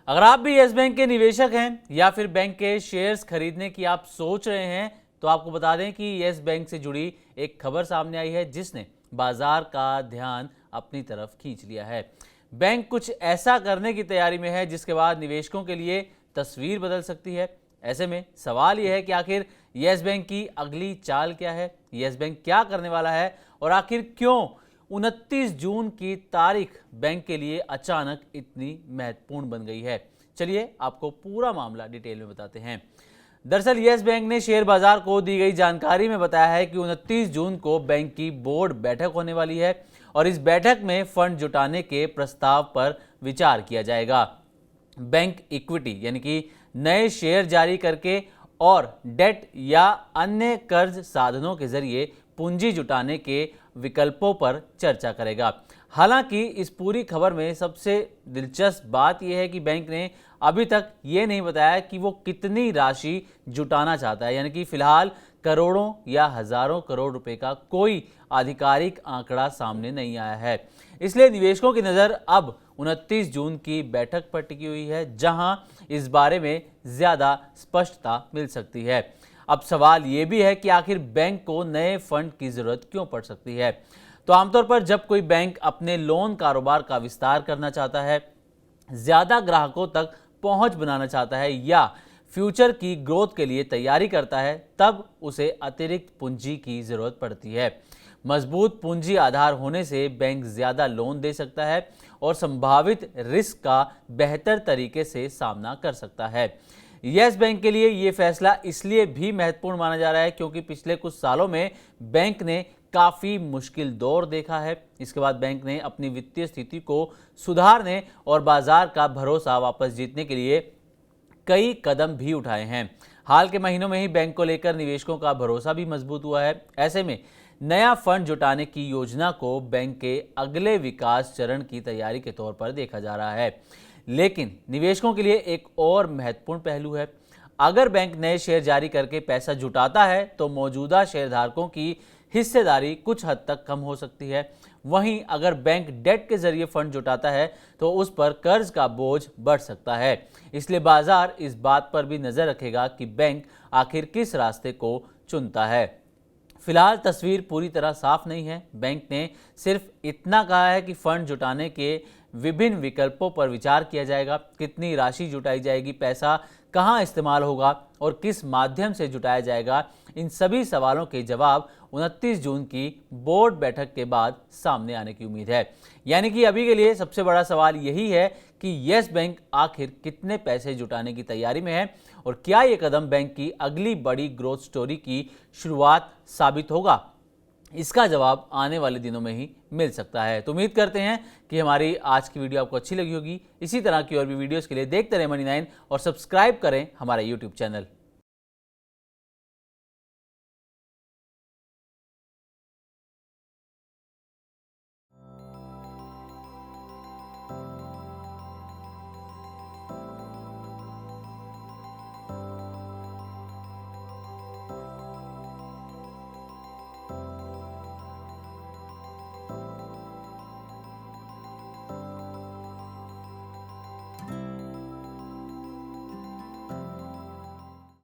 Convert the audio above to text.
अगर आप भी यस बैंक के निवेशक हैं या फिर बैंक के शेयर्स खरीदने की आप सोच रहे हैं तो आपको बता दें कि यस बैंक से जुड़ी एक खबर सामने आई है जिसने बाजार का ध्यान अपनी तरफ खींच लिया है। बैंक कुछ ऐसा करने की तैयारी में है जिसके बाद निवेशकों के लिए तस्वीर बदल सकती है। ऐसे में सवाल यह है कि आखिर यस बैंक की अगली चाल क्या है, यस बैंक क्या करने वाला है और आखिर क्यों 29 जून की तारीख बैंक के लिए अचानक इतनी महत्वपूर्ण बन गई है। चलिए आपको पूरा मामला डिटेल में बताते हैं। दरअसल यस बैंक ने शेयर बाजार को दी गई जानकारी में बताया है कि 29 जून को बैंक की बोर्ड बैठक होने वाली है और इस बैठक में फंड जुटाने के प्रस्ताव पर विचार किया जाएगा। बैंक इक्विटी यानी कि नए शेयर जारी करके और डेट या अन्य कर्ज साधनों के जरिए पूंजी जुटाने के विकल्पों पर चर्चा करेगा। हालांकि इस पूरी खबर में सबसे दिलचस्प बात यह है कि बैंक ने अभी तक ये नहीं बताया कि वो कितनी राशि जुटाना चाहता है, यानी कि फिलहाल करोड़ों या हजारों करोड़ रुपए का कोई आधिकारिक आंकड़ा सामने नहीं आया है। इसलिए निवेशकों की नज़र अब 29 जून की बैठक पर टिकी हुई है जहां इस बारे में ज़्यादा स्पष्टता मिल सकती है। अब सवाल ये भी है कि आखिर बैंक को नए फंड की ज़रूरत क्यों पड़ सकती है। तो आमतौर पर जब कोई बैंक अपने लोन कारोबार का विस्तार करना चाहता है, ज़्यादा ग्राहकों तक पहुंच बनाना चाहता है या फ्यूचर की ग्रोथ के लिए तैयारी करता है, तब उसे अतिरिक्त पूंजी की ज़रूरत पड़ती है। मजबूत पूंजी आधार होने से बैंक ज़्यादा लोन दे सकता है और संभावित रिस्क का बेहतर तरीके से सामना कर सकता है। यस बैंक के लिए ये फैसला इसलिए भी महत्वपूर्ण माना जा रहा है क्योंकि पिछले कुछ सालों में बैंक ने काफ़ी मुश्किल दौर देखा है। इसके बाद बैंक ने अपनी वित्तीय स्थिति को सुधारने और बाजार का भरोसा वापस जीतने के लिए कई कदम भी उठाए हैं। हाल के महीनों में ही बैंक को लेकर निवेशकों का भरोसा भी मजबूत हुआ है। ऐसे में नया फंड जुटाने की योजना को बैंक के अगले विकास चरण की तैयारी के तौर पर देखा जा रहा है। लेकिन निवेशकों के लिए एक और महत्वपूर्ण पहलू है। अगर बैंक नए शेयर जारी करके पैसा जुटाता है तो मौजूदा शेयरधारकों की हिस्सेदारी कुछ हद तक कम हो सकती है। वहीं अगर बैंक डेट के जरिए फंड जुटाता है तो उस पर कर्ज का बोझ बढ़ सकता है। इसलिए बाजार इस बात पर भी नजर रखेगा कि बैंक आखिर किस रास्ते को चुनता है। फिलहाल तस्वीर पूरी तरह साफ नहीं है। बैंक ने सिर्फ इतना कहा है कि फंड जुटाने के विभिन्न विकल्पों पर विचार किया जाएगा, कितनी राशि जुटाई जाएगी, पैसा कहां इस्तेमाल होगा और किस माध्यम से जुटाया जाएगा। इन सभी सवालों के जवाब 29 जून की बोर्ड बैठक के बाद सामने आने की उम्मीद है। यानी कि अभी के लिए सबसे बड़ा सवाल यही है कि यस बैंक आखिर कितने पैसे जुटाने की तैयारी में है और क्या ये कदम बैंक की अगली बड़ी ग्रोथ स्टोरी की शुरुआत साबित होगा। इसका जवाब आने वाले दिनों में ही मिल सकता है। तो उम्मीद करते हैं कि हमारी आज की वीडियो आपको अच्छी लगी होगी। इसी तरह की और भी वीडियोस के लिए देखते रहें मनी9 और सब्सक्राइब करें हमारा यूट्यूब चैनल।